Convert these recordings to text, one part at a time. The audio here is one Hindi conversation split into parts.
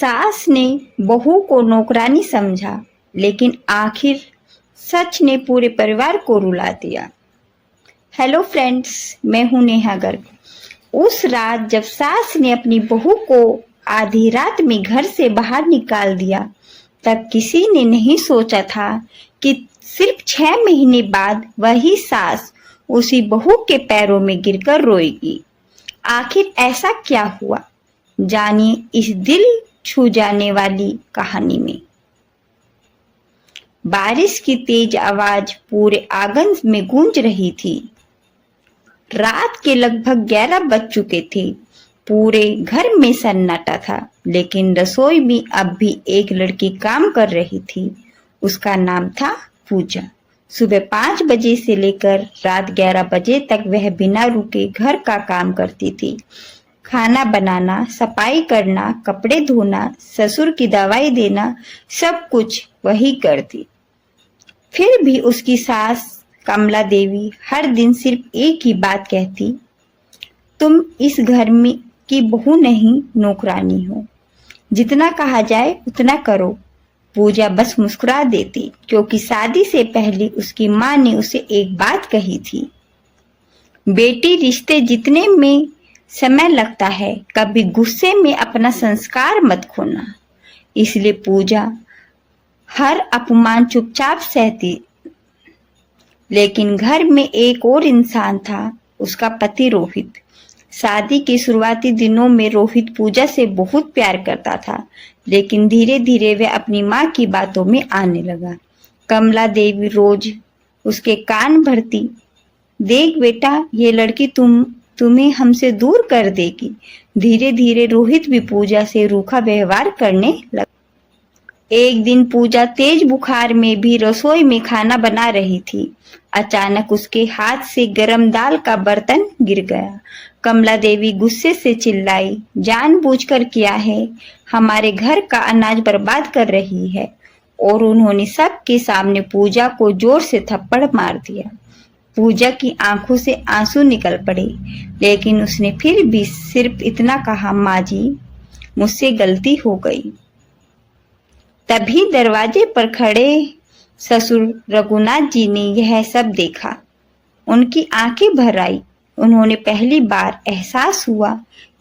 सास ने बहू को नौकरानी समझा, लेकिन आखिर सच ने पूरे परिवार को रुला दिया। हेलो फ्रेंड्स, मैं हूं नेहा गर्ग। उस रात जब सास ने अपनी बहू को आधी रात में घर से बाहर निकाल दिया, तब किसी ने नहीं सोचा था कि सिर्फ 6 महीने बाद वही सास उसी बहू के पैरों में गिरकर रोएगी। आखिर ऐसा क्या हुआ, जानिए इस दिल छू जाने वाली कहानी में। बारिश की तेज आवाज पूरे आंगन में गूंज रही थी। रात के लगभग 11 बज चुके थे। पूरे घर में सन्नाटा था, लेकिन रसोई में अब भी एक लड़की काम कर रही थी। उसका नाम था पूजा। सुबह 5 बजे से लेकर रात 11 बजे तक वह बिना रुके घर का काम करती थी। खाना बनाना, सफाई करना, कपड़े धोना, ससुर की दवाई देना, सब कुछ वही करती। फिर भी उसकी सास कमला देवी हर दिन सिर्फ एक ही बात कहती, तुम इस घर में की बहू नहीं, नौकरानी हो। जितना कहा जाए उतना करो। पूजा बस मुस्कुरा देती, क्योंकि शादी से पहले उसकी माँ ने उसे एक बात कही थी, बेटी, रिश्ते जीतने में समय लगता है, कभी गुस्से में अपना संस्कार मत खोना। इसलिए पूजा हर अपमान चुपचाप सहती। लेकिन घर में एक और इंसान था, उसका पति रोहित। शादी के शुरुआती दिनों में रोहित पूजा से बहुत प्यार करता था, लेकिन धीरे धीरे वह अपनी माँ की बातों में आने लगा। कमला देवी रोज उसके कान भरती, देख बेटा, ये लड़की तुम्हें हमसे दूर कर देगी। धीरे धीरे रोहित भी पूजा से रूखा व्यवहार करने लगा। एक दिन पूजा तेज बुखार में भी रसोई में खाना बना रही थी। अचानक उसके हाथ से गरम दाल का बर्तन गिर गया। कमला देवी गुस्से से चिल्लाई, जानबूझकर किया है, हमारे घर का अनाज बर्बाद कर रही है। और उन्होंने सबके सामने पूजा को जोर से थप्पड़ मार दिया। पूजा की आंखों से आंसू निकल पड़े, लेकिन उसने फिर भी सिर्फ इतना कहा, माँ जी, मुझसे गलती हो गई। तभी दरवाजे पर खड़े ससुर रघुनाथ जी ने यह सब देखा। उनकी आंखें भर आई। उन्होंने पहली बार एहसास हुआ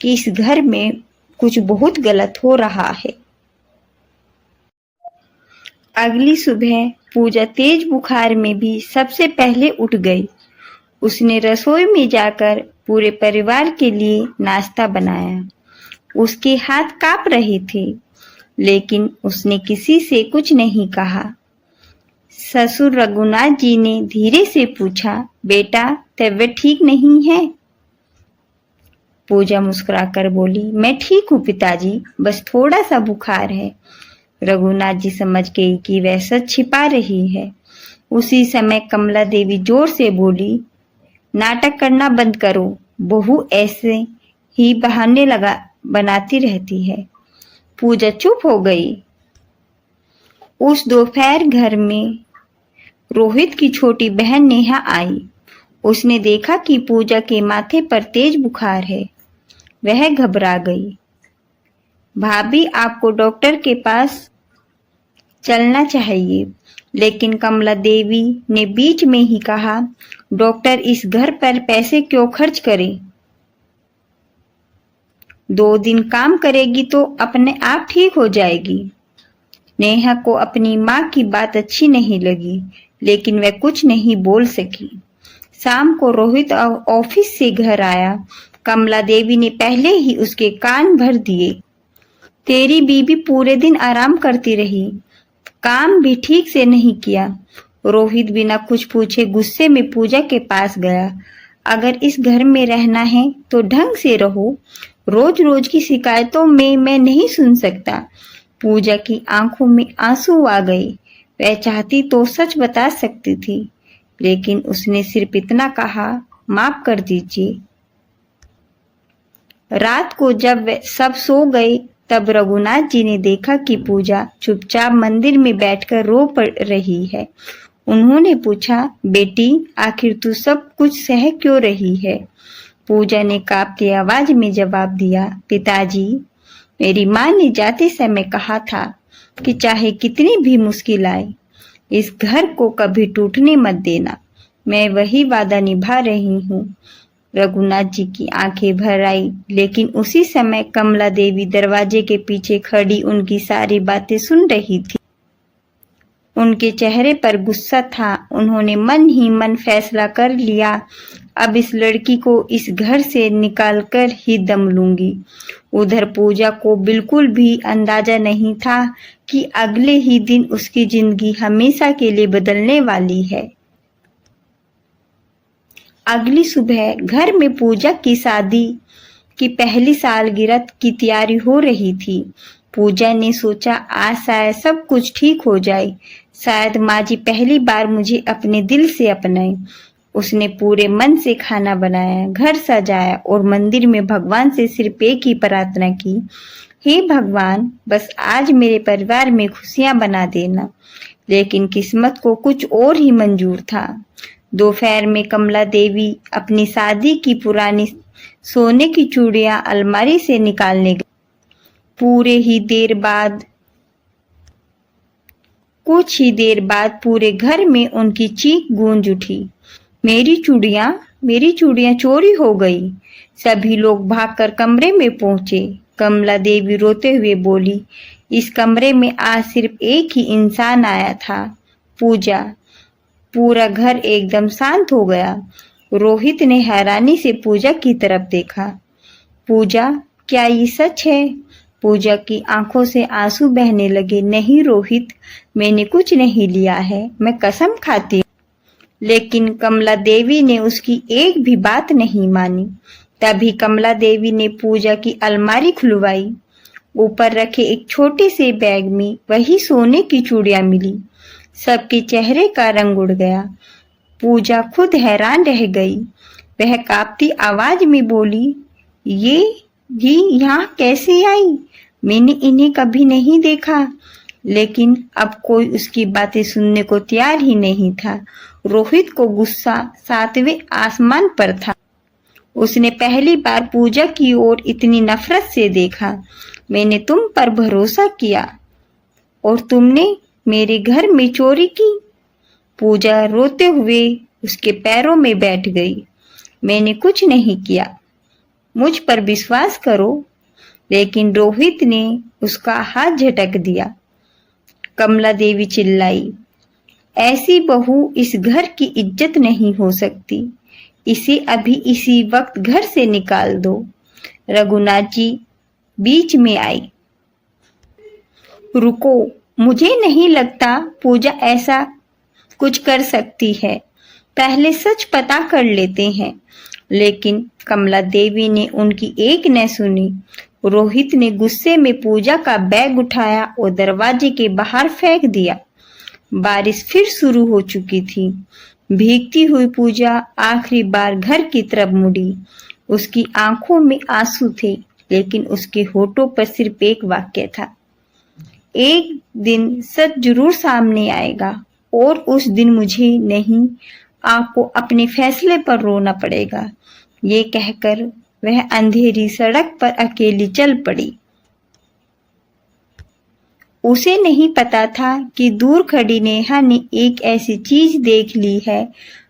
कि इस घर में कुछ बहुत गलत हो रहा है। अगली सुबह पूजा तेज बुखार में भी सबसे पहले उठ गई। उसने रसोई में जाकर पूरे परिवार के लिए नाश्ता बनाया। उसके हाथ कांप रहे थे, लेकिन उसने किसी से कुछ नहीं कहा। ससुर रघुनाथ जी ने धीरे से पूछा, बेटा, तबीयत ठीक नहीं है? पूजा मुस्कुराकर बोली, मैं ठीक हूँ पिताजी, बस थोड़ा सा बुखार है। रघुनाथ जी समझ गई कि वह सच छिपा रही है। उसी समय कमला देवी जोर से बोली, नाटक करना बंद करो, बहू ऐसे ही बहाने बनाती रहती है। पूजा चुप हो गई। उस दोपहर घर में रोहित की छोटी बहन नेहा आई। उसने देखा कि पूजा के माथे पर तेज बुखार है। वह घबरा गई। भाभी, आपको डॉक्टर के पास चलना चाहिए। लेकिन कमला देवी ने बीच में ही कहा, डॉक्टर इस घर पर पैसे क्यों खर्च करे? 2 दिन काम करेगी तो अपने आप ठीक हो जाएगी। नेहा को अपनी माँ की बात अच्छी नहीं लगी, लेकिन वह कुछ नहीं बोल सकी। शाम को रोहित ऑफिस से घर आया। कमला देवी ने पहले ही उसके कान भर दिए। तेरी बीबी पूरे दिन आराम करती रही, काम भी ठीक से नहीं किया। रोहित बिना कुछ पूछे गुस्से में पूजा के पास गया। अगर इस घर में रहना है तो ढंग से रहो, रोज रोज की शिकायतों में मैं नहीं सुन सकता। पूजा की आंखों में आंसू आ गए। वह चाहती तो सच बता सकती थी, लेकिन उसने सिर्फ इतना कहा, माफ कर दीजिए। रात को जब सब सो गए, तब रघुनाथ जी ने देखा कि पूजा चुपचाप मंदिर में बैठकर रो पड़ रही है। उन्होंने पूछा, बेटी, आखिर तू सब कुछ सह क्यों रही है? पूजा ने कांपती आवाज में जवाब दिया, पिताजी, मेरी माँ ने जाते समय कहा था कि चाहे कितनी भी मुश्किल आए, इस घर को कभी टूटने मत देना। मैं वही वादा निभा रही हूँ। रघुनाथ जी की आंखें भर आई, लेकिन उसी समय कमला देवी दरवाजे के पीछे खड़ी उनकी सारी बातें सुन रही थी। उनके चेहरे पर गुस्सा था। उन्होंने मन ही मन फैसला कर लिया, अब इस लड़की को इस घर से निकालकर ही दम लूंगी। उधर पूजा को बिल्कुल भी अंदाजा नहीं था कि अगले ही दिन उसकी जिंदगी हमेशा के लिए बदलने वाली है। अगली सुबह घर में पूजा की शादी की पहली सालगिरह की तैयारी हो रही थी। पूजा ने सोचा आज शायद सब कुछ ठीक हो जाए, शायद माँ जी पहली बार मुझे अपने दिल से अपनाए। उसने पूरे मन से खाना बनाया, घर सजाया और मंदिर में भगवान से सिर्फ एक ही प्रार्थना की, हे भगवान, बस आज मेरे परिवार में खुशियां बना देना। लेकिन किस्मत को कुछ और ही मंजूर था। दोपहर में कमला देवी अपनी शादी की पुरानी सोने की चूड़ियां अलमारी से निकालने गई। कुछ ही देर बाद पूरे घर में उनकी चीख गूंज उठी, मेरी चूड़ियां चोरी हो गई। सभी लोग भागकर कमरे में पहुंचे। कमला देवी रोते हुए बोली, इस कमरे में आज सिर्फ एक ही इंसान आया था, पूजा। पूरा घर एकदम शांत हो गया। रोहित ने हैरानी से पूजा की तरफ देखा। पूजा, क्या ये सच है? पूजा की आंखों से आंसू बहने लगे। नहीं रोहित, मैंने कुछ नहीं लिया है, मैं कसम खाती हूँ। लेकिन कमला देवी ने उसकी एक भी बात नहीं मानी। तभी कमला देवी ने पूजा की अलमारी खुलवाई। ऊपर रखे एक छोटे से बैग में वही सोने की चूड़ियां मिली। सबके चेहरे का रंग उड़ गया। पूजा खुद हैरान रह गई। वह कांपती आवाज में बोली, ये यहाँ कैसे आई? मैंने इन्हें कभी नहीं देखा। लेकिन अब कोई उसकी बातें सुनने को तैयार ही नहीं था। रोहित को गुस्सा 7वें आसमान पर था। उसने पहली बार पूजा की ओर इतनी नफरत से देखा। मैंने तुम पर भरोसा किया और तुमने मेरे घर में चोरी की। पूजा रोते हुए उसके पैरों में बैठ गई। मैंने कुछ नहीं किया, मुझ पर विश्वास करो। लेकिन रोहित ने उसका हाथ झटक दिया। कमला देवी चिल्लाई, ऐसी बहू इस घर की इज्जत नहीं हो सकती। इसे अभी इसी वक्त घर से निकाल दो। रघुनाथ जी बीच में आई। रुको, मुझे नहीं लगता पूजा ऐसा कुछ कर सकती है। पहले सच पता कर लेते हैं। लेकिन कमला देवी ने उनकी एक न सुनी। रोहित ने गुस्से में पूजा का बैग उठाया और दरवाजे के बाहर फेंक दिया। बारिश फिर शुरू हो चुकी थी। भीगती हुई पूजा आखिरी बार घर की तरफ मुड़ी। उसकी आंखों में आंसू थे, लेकिन उसके होठों पर सिर्फ एक वाक्य था, एक दिन सच जरूर सामने आएगा और उस दिन मुझे नहीं, आपको अपने फैसले पर रोना पड़ेगा। ये कहकर वह अंधेरी सड़क पर अकेली चल पड़ी। उसे नहीं पता था कि दूर खड़ी नेहा ने एक ऐसी चीज देख ली है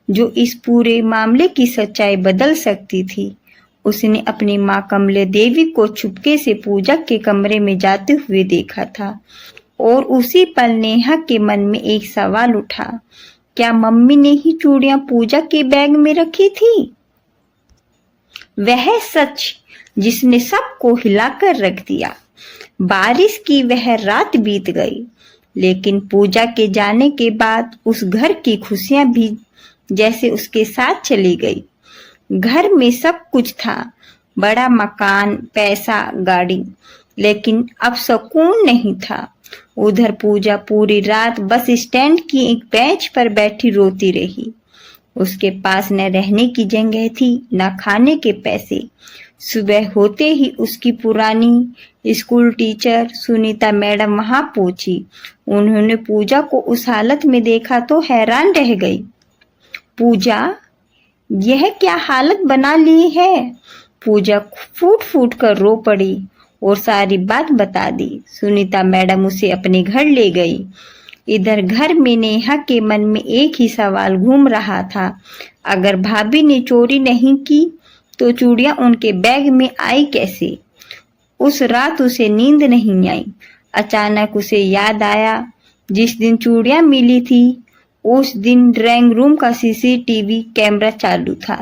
जो इस पूरे मामले की सच्चाई बदल सकती थी। उसने अपनी माँ कमला देवी को चुपके से पूजा के कमरे में जाते हुए देखा था और उसी पल नेहा के मन में एक सवाल उठा, क्या मम्मी ने ही चूड़ियां पूजा के बैग में रखी थी? वह सच जिसने सबको हिलाकर रख दिया। बारिश की वह रात बीत गई, लेकिन पूजा के जाने के बाद उस घर की खुशियां भी जैसे उसके साथ चली गई। घर में सब कुछ था, बड़ा मकान, पैसा, गाड़ी, लेकिन अब सुकून नहीं था। उधर पूजा पूरी रात बस स्टैंड की एक बेंच पर बैठी रोती रही। उसके पास न रहने की जगह थी, न खाने के पैसे। सुबह होते ही उसकी पुरानी स्कूल टीचर सुनीता मैडम वहां पहुंची। उन्होंने पूजा को उस हालत में देखा तो हैरान रह गई। पूजा, यह क्या हालत बना ली है? पूजा फूट फूट कर रो पड़ी और सारी बात बता दी। सुनीता मैडम उसे अपने घर ले गई। इधर घर में नेहा के मन में एक ही सवाल घूम रहा था, अगर भाभी ने चोरी नहीं की तो चूड़ियां उनके बैग में आई कैसे। उस रात उसे नींद नहीं आई। अचानक उसे याद आया, जिस दिन चूड़ियां मिली थी उस दिन ड्राइंग रूम का सीसीटीवी कैमरा चालू था।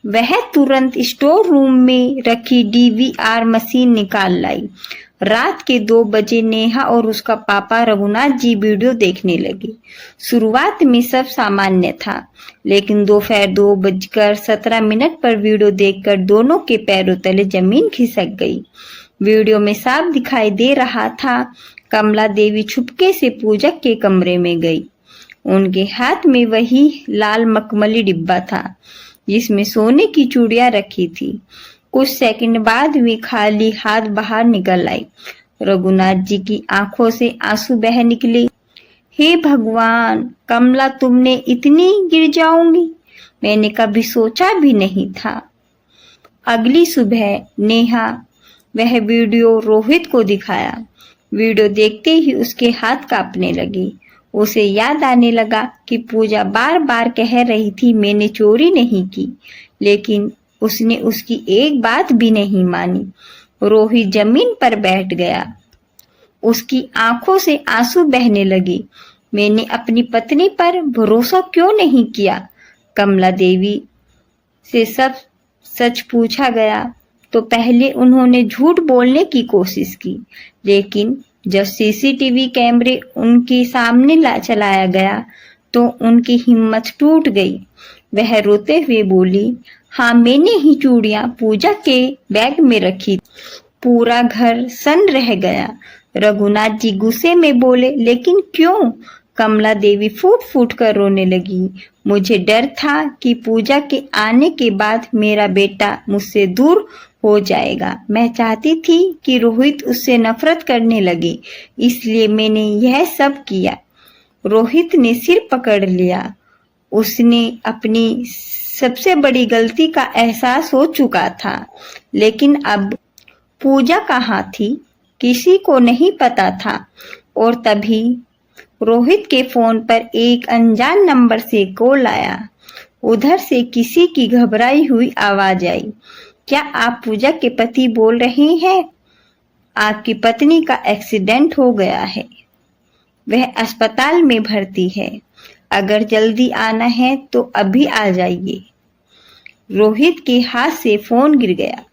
वह तुरंत स्टोर रूम में रखी डीवीआर मशीन निकाल लाई। रात के 2 बजे नेहा और उसका पापा रघुनाथ जी वीडियो देखने लगे। शुरुआत में सब सामान्य था, लेकिन दोपहर 2:17 पर वीडियो देखकर दोनों के पैरों तले जमीन खिसक गई। वीडियो में साफ दिखाई दे रहा था, कमला देवी छुपके से पूजक के कमरे में गई। उनके हाथ में वही लाल मखमली डिब्बा था जिसमें सोने की चूड़ियां रखी थी। कुछ सेकंड बाद वे खाली हाथ बाहर निकल आई। रघुनाथ जी की आंखों से आंसू बह निकले। हे भगवान, कमला तुमने इतनी गिर जाओगी, मैंने कभी सोचा भी नहीं था। अगली सुबह नेहा वह वीडियो रोहित को दिखाया। वीडियो देखते ही उसके हाथ कांपने लगे। उसे याद आने लगा कि पूजा बार बार कह रही थी मैंने चोरी नहीं की, लेकिन उसने उसकी एक बात भी नहीं मानी। रोहित जमीन पर बैठ गया। उसकी आंखों से आंसू बहने लगे। मैंने अपनी पत्नी पर भरोसा क्यों नहीं किया। कमला देवी से सब सच पूछा गया तो पहले उन्होंने झूठ बोलने की कोशिश की, लेकिन जब सीसीटीवी कैमरे उनके सामने चलाया गया तो उनकी हिम्मत टूट गई। वह रोते हुए बोली, हाँ मैंने ही चूड़ियां पूजा के बैग में रखी। पूरा घर सन्न रह गया। रघुनाथ जी गुस्से में बोले, लेकिन क्यों। कमला देवी फूट फूट कर रोने लगी। मुझे डर था कि पूजा के आने के बाद मेरा बेटा मुझसे दूर हो जाएगा। मैं चाहती थी कि रोहित उससे नफरत करने लगे, इसलिए मैंने यह सब किया। रोहित ने सिर पकड़ लिया। उसने अपनी सबसे बड़ी गलती का एहसास हो चुका था, लेकिन अब पूजा कहाँ थी किसी को नहीं पता था। और तभी रोहित के फोन पर एक अनजान नंबर से कॉल आया। उधर से किसी की घबराई हुई आवाज आई, क्या आप पूजा के पति बोल रहे हैं? आपकी पत्नी का एक्सीडेंट हो गया है, वह अस्पताल में भर्ती है। अगर जल्दी आना है तो अभी आ जाइए। रोहित के हाथ से फोन गिर गया।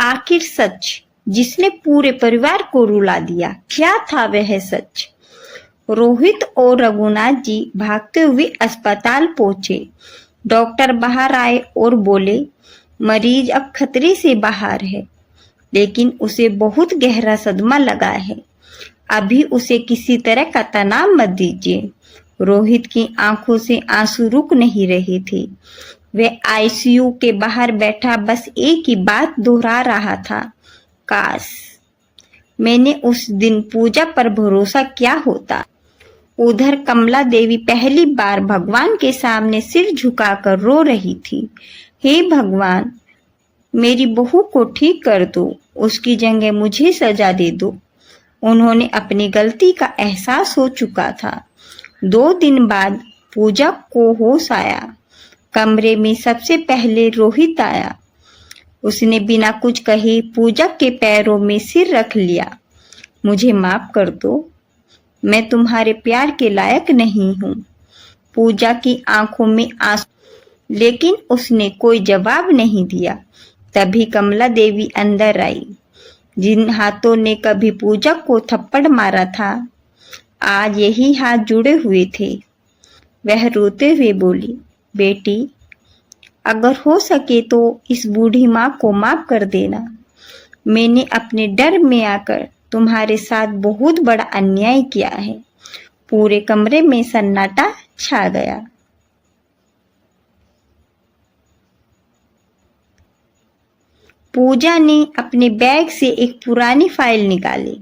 आखिर सच जिसने पूरे परिवार को रुला दिया, क्या था वह सच? रोहित और रघुनाथ जी भागते हुए अस्पताल पहुंचे। डॉक्टर बाहर आए और बोले, मरीज अब खतरे से बाहर है, लेकिन उसे बहुत गहरा सदमा लगा है। अभी उसे किसी तरह का तनाव मत दीजिए। रोहित की आंखों से आंसू रुक नहीं रहे थे। वह आईसीयू के बाहर बैठा बस एक ही बात दोहरा रहा था, काश मैंने उस दिन पूजा पर भरोसा किया होता। उधर कमला देवी पहली बार भगवान के सामने सिर झुकाकर रो रही थी। हे भगवान, मेरी बहू को ठीक कर दो, उसकी जगह मुझे सजा दे दो। उन्होंने अपनी गलती का एहसास हो चुका था। 2 दिन बाद पूजा को होश आया। कमरे में सबसे पहले रोहित आया। उसने बिना कुछ कहे पूजा के पैरों में सिर रख लिया। मुझे माफ कर दो, मैं तुम्हारे प्यार के लायक नहीं हूँ। पूजा की आंखों में आंसू, लेकिन उसने कोई जवाब नहीं दिया। तभी कमला देवी अंदर आई। जिन हाथों ने कभी पूजा को थप्पड़ मारा था, आज यही हाथ जुड़े हुए थे। वह रोते हुए बोली, बेटी, अगर हो सके तो इस बूढ़ी माँ को माफ कर देना। मैंने अपने डर में आकर तुम्हारे साथ बहुत बड़ा अन्याय किया है। पूरे कमरे में सन्नाटा छा गया। पूजा ने अपने बैग से एक पुरानी फाइल निकाली।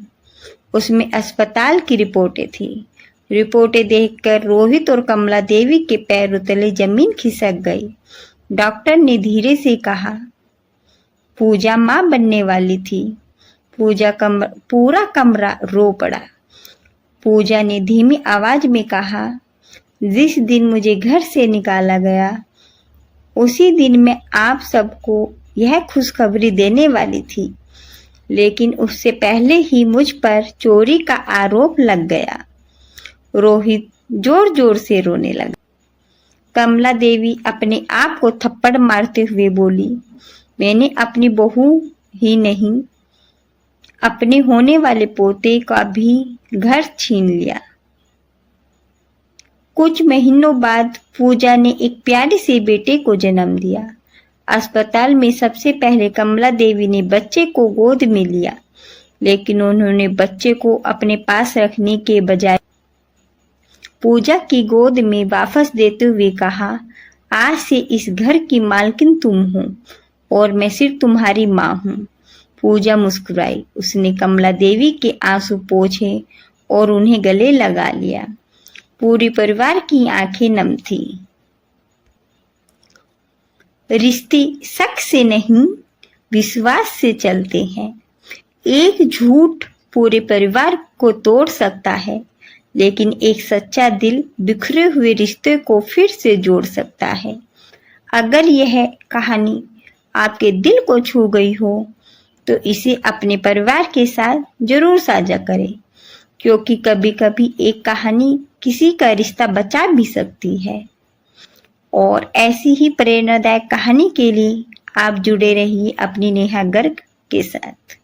उसमें अस्पताल की रिपोर्टें थी। रिपोर्टें देखकर रोहित और कमला देवी के पैरों तले जमीन खिसक गई। डॉक्टर ने धीरे से कहा, पूजा माँ बनने वाली थी। पूरा कमरा रो पड़ा। पूजा ने धीमी आवाज में कहा, जिस दिन मुझे घर से निकाला गया उसी दिन मैं आप सबको यह खुशखबरी देने वाली थी, लेकिन उससे पहले ही मुझ पर चोरी का आरोप लग गया। रोहित जोर जोर से रोने लगा। कमला देवी अपने आप को थप्पड़ मारते हुए बोली, मैंने अपनी बहू ही नहीं, अपने होने वाले पोते का भी घर छीन लिया। कुछ महीनों बाद पूजा ने एक प्यारे से बेटे को जन्म दिया। अस्पताल में सबसे पहले कमला देवी ने बच्चे को गोद में लिया, लेकिन उन्होंने बच्चे को अपने पास रखने के बजाय पूजा की गोद में वापस देते हुए कहा, आज से इस घर की मालकिन तुम हो और मैं सिर्फ तुम्हारी माँ हूँ। पूजा मुस्कुराई। उसने कमला देवी के आंसू पोंछे और उन्हें गले लगा लिया। पूरे परिवार की आंखें नम थी। रिश्ते शक से नहीं, विश्वास से चलते हैं। एक झूठ पूरे परिवार को तोड़ सकता है, लेकिन एक सच्चा दिल बिखरे हुए रिश्ते को फिर से जोड़ सकता है। अगर यह कहानी आपके दिल को छू गई हो तो इसे अपने परिवार के साथ जरूर साझा करें, क्योंकि कभी कभी एक कहानी किसी का रिश्ता बचा भी सकती है। और ऐसी ही प्रेरणादायक कहानी के लिए आप जुड़े रहिए अपनी नेहा गर्ग के साथ।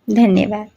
धन्यवाद।